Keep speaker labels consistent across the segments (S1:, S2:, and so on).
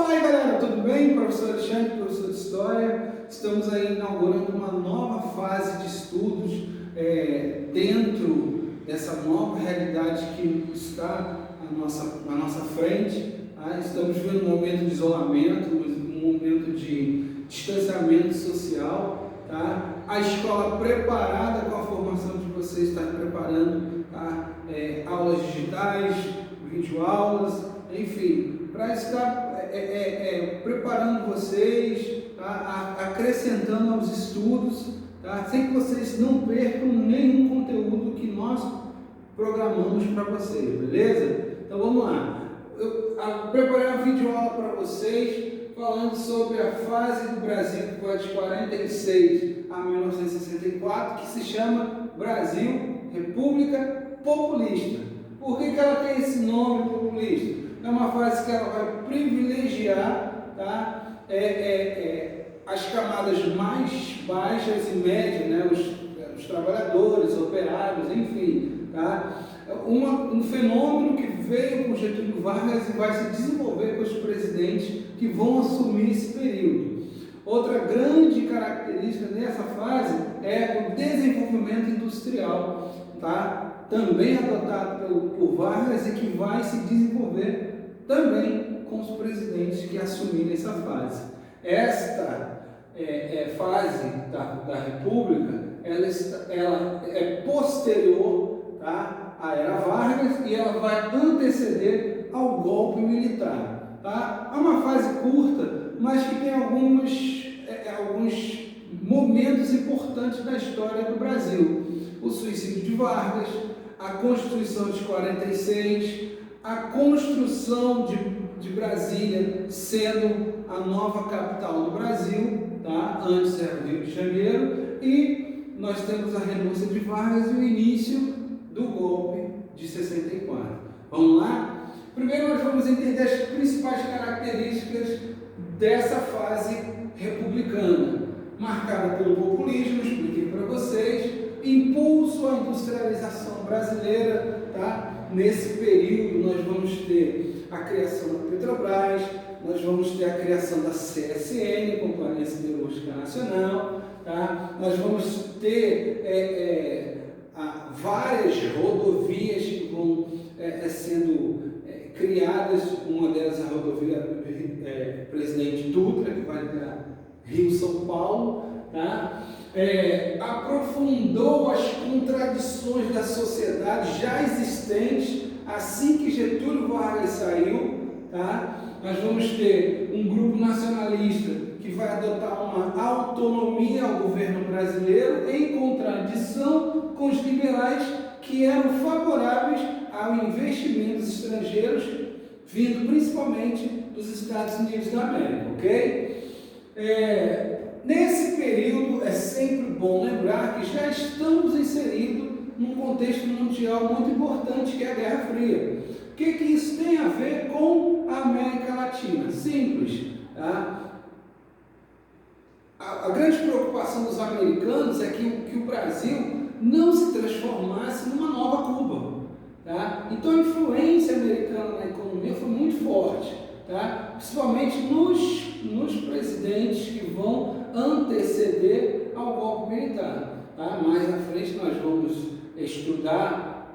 S1: Fala aí, galera, tudo bem? Professor Alexandre, professor de História. Estamos aí inaugurando uma nova fase de estudos dentro dessa nova realidade que está à nossa frente. Tá? Estamos vivendo um momento de isolamento, um momento de distanciamento social. Tá? A escola preparada com a formação de vocês está preparando, tá? Aulas digitais, videoaulas, enfim, para estar preparando vocês, tá? Acrescentando aos estudos, tá? Sem que vocês não percam nenhum conteúdo que nós programamos para vocês, beleza? Então vamos lá. Eu preparei uma videoaula para vocês falando sobre a fase do Brasil que foi de 46 a 1964, que se chama Brasil República Populista. Por que ela tem esse nome populista? É uma fase que ela vai privilegiar, tá? As camadas mais baixas e médias, né? Os trabalhadores, operários, enfim. Tá? Um fenômeno que veio com Getúlio Vargas e vai se desenvolver com os presidentes que vão assumir esse período. Outra grande característica dessa fase é o desenvolvimento industrial, tá? Também adotado por Vargas e que vai se desenvolver também com os presidentes que assumirem essa fase. Esta fase da República, ela é posterior, tá, à era Vargas, e ela vai anteceder ao golpe militar. Tá? É uma fase curta, mas que tem alguns momentos importantes da história do Brasil. O suicídio de Vargas, a Constituição de 46, a construção de Brasília sendo a nova capital do Brasil, tá? Antes era o Rio de Janeiro, e nós temos a renúncia de Vargas e o início do golpe de 64. Vamos lá? Primeiro nós vamos entender as principais características dessa fase republicana, marcada pelo populismo, expliquei para vocês, impulso à industrialização brasileira, tá? Nesse período nós vamos ter a criação da Petrobras, nós vamos ter a criação da CSN, Companhia Siderúrgica Nacional, tá? Nós vamos ter várias rodovias que vão sendo criadas, uma delas a rodovia Presidente Dutra, que vai ligar Rio-São Paulo, tá? Aprofundou as contradições da sociedade já existentes assim que Getúlio Vargas saiu, tá? Nós vamos ter um grupo nacionalista que vai adotar uma autonomia ao governo brasileiro em contradição com os liberais que eram favoráveis ao investimentos estrangeiros vindo principalmente dos Estados Unidos da América, ok? Nesse período é sempre bom lembrar que já estamos inseridos num contexto mundial muito importante, que é a Guerra Fria. O que isso tem a ver com a América Latina? Simples. Tá? A grande preocupação dos americanos é que o Brasil não se transformasse numa nova Cuba. Tá? Então a influência americana na economia foi muito forte, tá? Principalmente nos presidentes que vão anteceder ao golpe militar. Tá? Mais na frente nós vamos estudar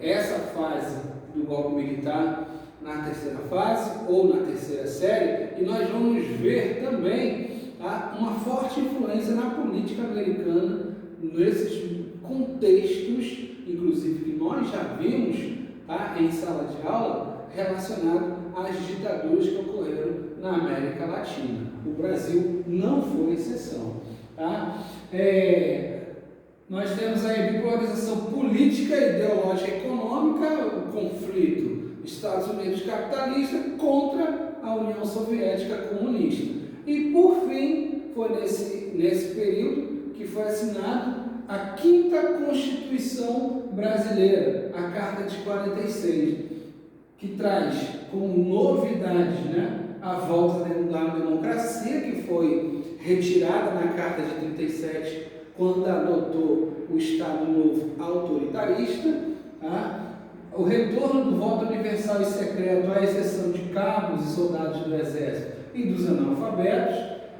S1: essa fase do golpe militar na terceira fase ou na terceira série, e nós vamos ver também, tá, uma forte influência na política americana nesses contextos, inclusive que nós já vimos, tá, em sala de aula, relacionado às ditaduras que ocorreram na América Latina. O Brasil não foi exceção. Tá? Nós temos aí a bipolarização política, ideológica e econômica, o conflito Estados Unidos capitalista contra a União Soviética comunista. E, por fim, foi nesse período que foi assinado a 5ª Constituição Brasileira, a Carta de 46, que traz como novidade, né, a volta da democracia, que foi retirada na Carta de 37, quando adotou o Estado Novo autoritarista, tá? o retorno do voto universal e secreto, à exceção de cabos e soldados do exército e dos analfabetos,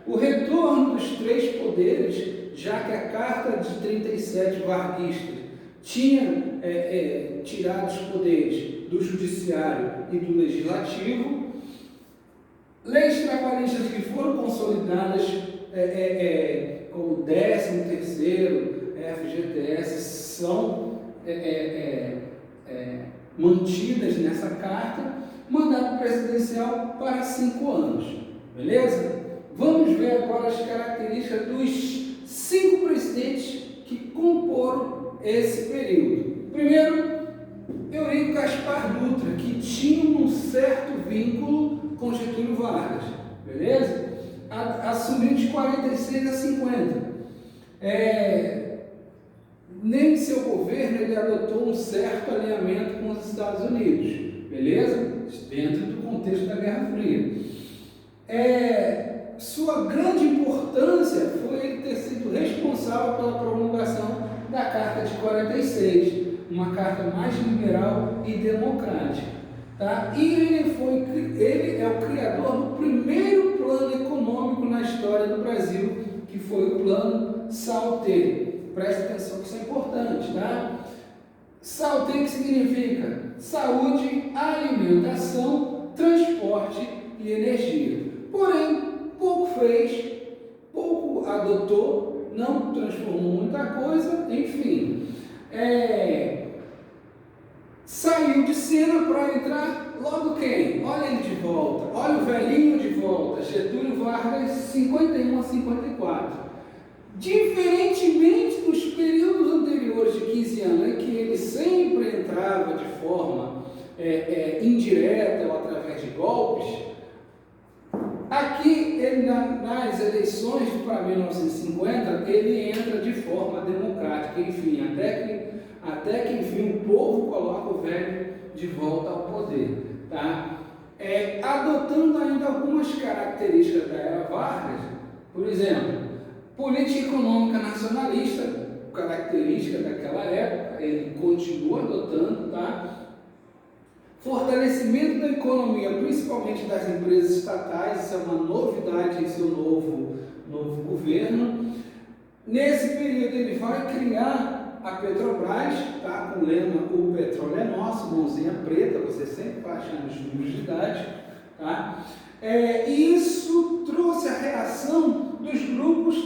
S1: o retorno dos três poderes, já que a Carta de 37 varguistas tinha tirado os poderes do judiciário e do legislativo, leis trabalhistas que foram consolidadas como 13º, FGTS, são mantidas nessa carta, mandato presidencial para 5 anos, beleza? Vamos ver agora as características dos 5 presidentes que comporam esse período. Primeiro, Eurico Gaspar Dutra, que tinha um certo vínculo com Getúlio Vargas, beleza? Assumiu de 46 a 50. Nem seu governo ele adotou um certo alinhamento com os Estados Unidos, beleza? Dentro do contexto da Guerra Fria. Sua grande importância foi ele ter sido responsável pela promulgação da Carta de 46, uma carta mais liberal e democrática. Tá? E ele é o criador do primeiro plano econômico na história do Brasil, que foi o Plano Salter. Preste atenção que isso é importante, tá? Salter, que significa saúde, alimentação, transporte e energia. Porém, pouco fez, pouco adotou, não transformou muita coisa, enfim. Saiu de cena para entrar logo quem? Olha ele de volta, olha o velhinho de volta, Getúlio Vargas, 51 a 54. Diferentemente dos períodos anteriores de 15 anos, em que ele sempre entrava de forma indireta ou através de golpes, aqui, ele, nas eleições para 1950, ele entra de forma democrática, enfim, até que enfim o povo coloca o velho de volta ao poder, tá? Adotando ainda algumas características da era Vargas, por exemplo, política econômica nacionalista, característica daquela época, ele continua adotando, tá? Fortalecimento da economia, principalmente das empresas estatais, isso é uma novidade em seu novo governo. Nesse período ele vai criar a Petrobras, tá? Com o lema "O petróleo é nosso", mãozinha preta, você sempre vai achando os números de idade, tá? Isso trouxe a reação dos grupos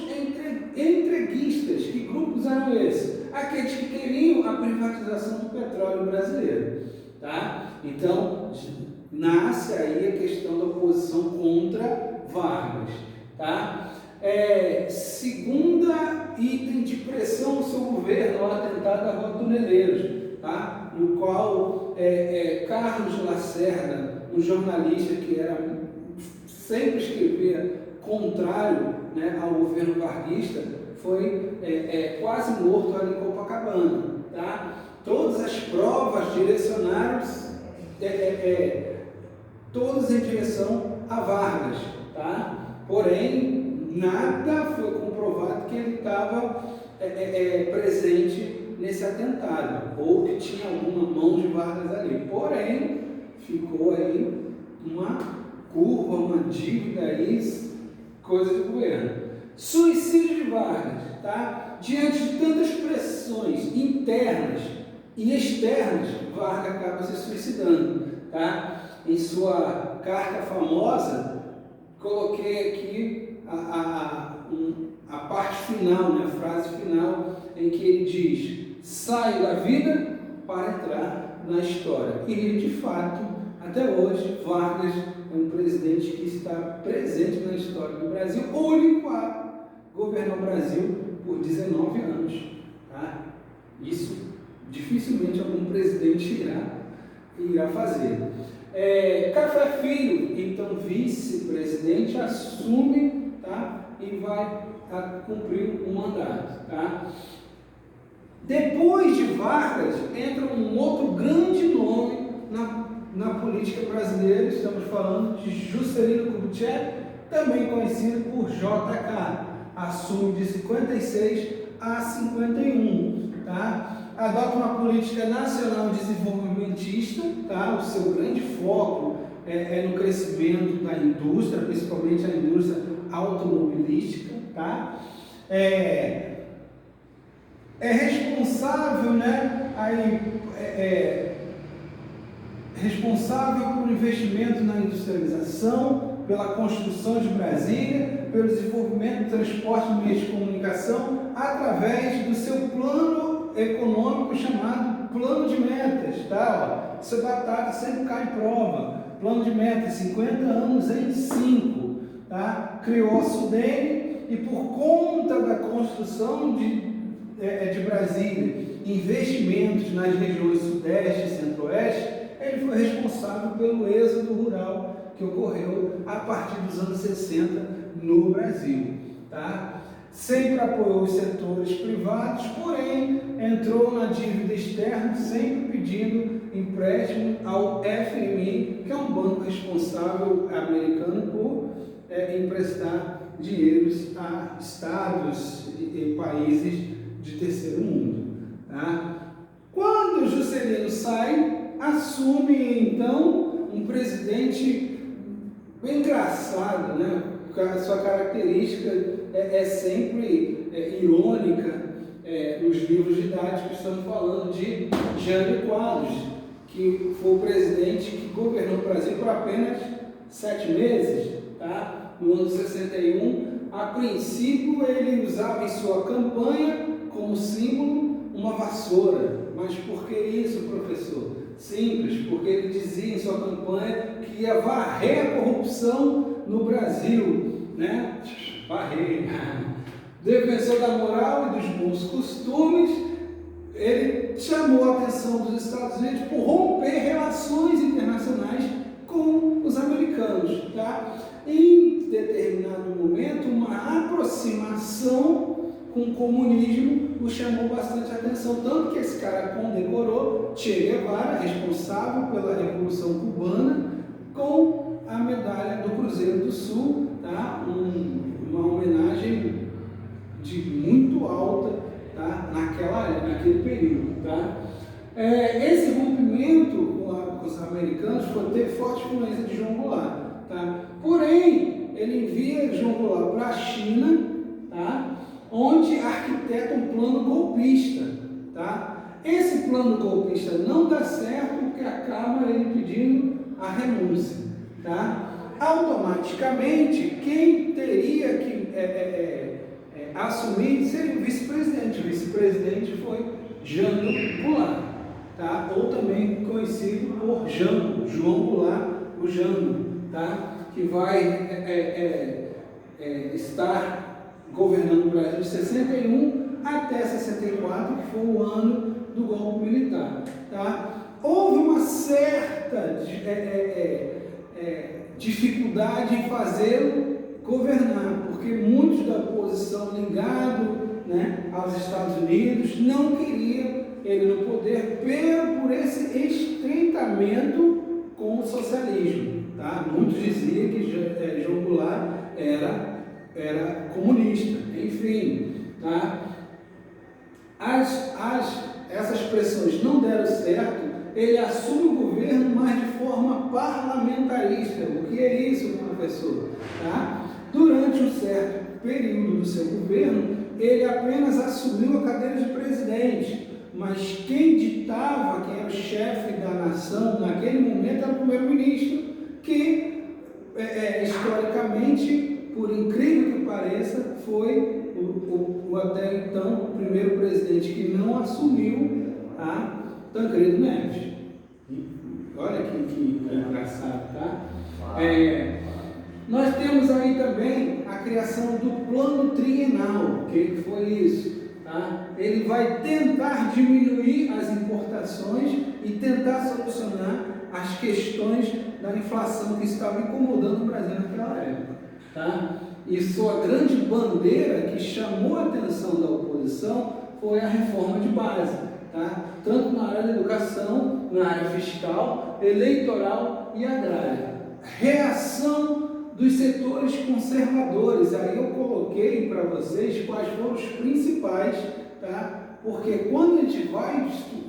S1: entreguistas. Que grupos eram esses? Aqueles que queriam a privatização do petróleo brasileiro, tá? Então, nasce aí a questão da oposição contra Vargas, tá? Segunda item de pressão ao seu governo, o atentado à Rua Tuneleiros, tá? No qual Carlos Lacerda, um jornalista que sempre escrevia contrário, né, ao governo varguista, foi quase morto ali em Copacabana, tá? Todas as provas direcionaram todas em direção a Vargas, tá? Porém, nada foi comprovado que ele estava presente nesse atentado, ou que tinha alguma mão de Vargas ali. Porém, ficou aí uma curva, uma dívida aí, coisa do governo. Suicídio de Vargas, tá? Diante de tantas pressões internas e externas, Vargas acaba se suicidando, tá? Em sua carta famosa, coloquei aqui a parte final, né, a frase final, em que ele diz: saio da vida para entrar na história. E, de fato, até hoje, Vargas é um presidente que está presente na história do Brasil, único a governar o Brasil por 19 anos, tá? Isso dificilmente algum presidente irá fazer. Café Filho, então vice-presidente, assume, tá? E vai cumprir o mandato, tá? Depois de Vargas, entra um outro grande nome na política brasileira. Estamos falando de Juscelino Kubitschek, também conhecido por JK, assume de 56 a 51, tá? adota uma política nacional desenvolvimentista, tá? O seu grande foco é no crescimento da indústria, principalmente a indústria automobilística, tá? É responsável, né? Responsável por investimento na industrialização, pela construção de Brasília, pelo desenvolvimento do transporte e meios de comunicação, através do seu plano econômico chamado Plano de Metas, tá? Ó, isso é batata, sempre cai em prova. Plano de Metas, 50 anos em 5, tá? Criou a Sudene e por conta da construção de Brasília, investimentos nas regiões Sudeste e Centro-Oeste, ele foi responsável pelo êxodo rural que ocorreu a partir dos anos 60 no Brasil, tá? Sempre apoiou os setores privados, porém entrou na dívida externa, sempre pedindo empréstimo ao FMI, que é um banco responsável americano por emprestar dinheiros a estados e países de terceiro mundo, tá? Quando Juscelino sai, assume então um presidente bem engraçado, né? A sua característica é sempre irônica. Nos livros didáticos estamos falando de Jânio Quadros, que foi o presidente que governou o Brasil por apenas 7 meses, tá? No ano 61. A princípio ele usava em sua campanha como símbolo uma vassoura. Mas por que isso, professor? Simples, porque ele dizia em sua campanha que ia varrer a corrupção no Brasil, né? Varrer. Defensor da moral e dos bons costumes, ele chamou a atenção dos Estados Unidos por romper relações internacionais com os americanos, tá? Em determinado momento, uma aproximação com o comunismo o chamou bastante atenção, tanto que esse cara condecorou Che Guevara, responsável pela Revolução Cubana, com a medalha do Cruzeiro do Sul, tá? Uma homenagem de muito alta, tá? Naquele período, tá? Esse rompimento com os americanos teve forte influência de João Goulart, tá? Porém, ele envia João Goulart para a China, tá? Onde arquiteta um plano golpista, tá? Esse plano golpista não dá certo porque acaba ele pedindo a renúncia, tá? Automaticamente, quem teria que assumir seria o vice-presidente. O vice-presidente foi Jânio Goulart, tá? Ou também conhecido por Jango, João Goulart, o Jango, tá? Que vai estar governando o Brasil de 61 até 64, que foi o ano do golpe militar, tá? Houve uma certa dificuldade em fazê-lo governar, porque muitos da oposição ligados, né, aos Estados Unidos não queriam ele no poder por esse estreitamento com o socialismo, tá? Muitos diziam que João Goulart era comunista, enfim, tá? Essas pressões não deram certo, ele assume o governo, mas de forma parlamentarista. O que é isso, professor? Tá? Durante um certo período do seu governo, ele apenas assumiu a cadeira de presidente, mas quem ditava, quem era o chefe da nação naquele momento era o primeiro-ministro, que historicamente, por incrível que pareça, foi o até então o primeiro presidente que não assumiu, a Tancredo Neves. Olha que engraçado, tá? Nós temos aí também a criação do plano trienal. O que foi isso? Tá? Ele vai tentar diminuir as importações e tentar solucionar as questões da inflação que estava incomodando o Brasil naquela época. Tá? E sua grande bandeira que chamou a atenção da oposição foi a reforma de base, tá? Tanto na área da educação, na área fiscal, eleitoral e agrária. Reação dos setores conservadores, aí eu coloquei para vocês quais foram os principais, tá? Porque quando a gente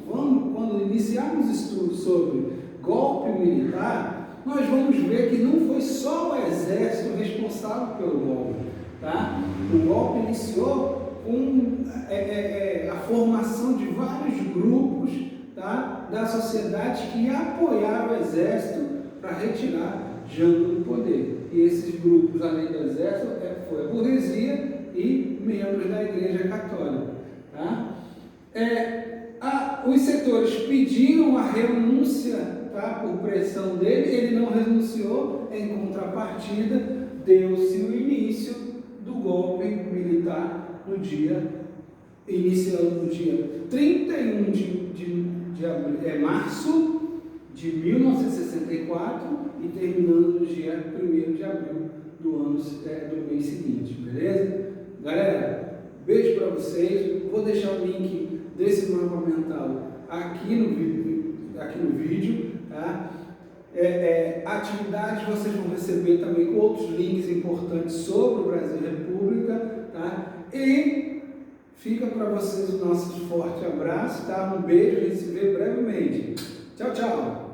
S1: quando iniciarmos estudos sobre golpe militar, nós vamos ver que não foi só o exército responsável pelo golpe, tá? O golpe iniciou com a formação de vários grupos, tá, da sociedade que apoiaram o exército para retirar Jango do poder. E esses grupos, além do exército, foi a burguesia e membros da Igreja Católica. Tá? Os setores pediram a renúncia, tá, por pressão dele, ele não renunciou, em contrapartida, deu-se o início do golpe militar iniciando no dia 31 de março de 1964 e terminando no dia 1º de abril do mês seguinte, beleza? Galera, beijo para vocês. Vou deixar o link desse mapa mental aqui no vídeo, tá? Atividades vocês vão receber também com outros links importantes sobre o Brasil República, tá? E fica para vocês o nosso forte abraço, tá? Um beijo, a gente se vê brevemente. Tchau, tchau!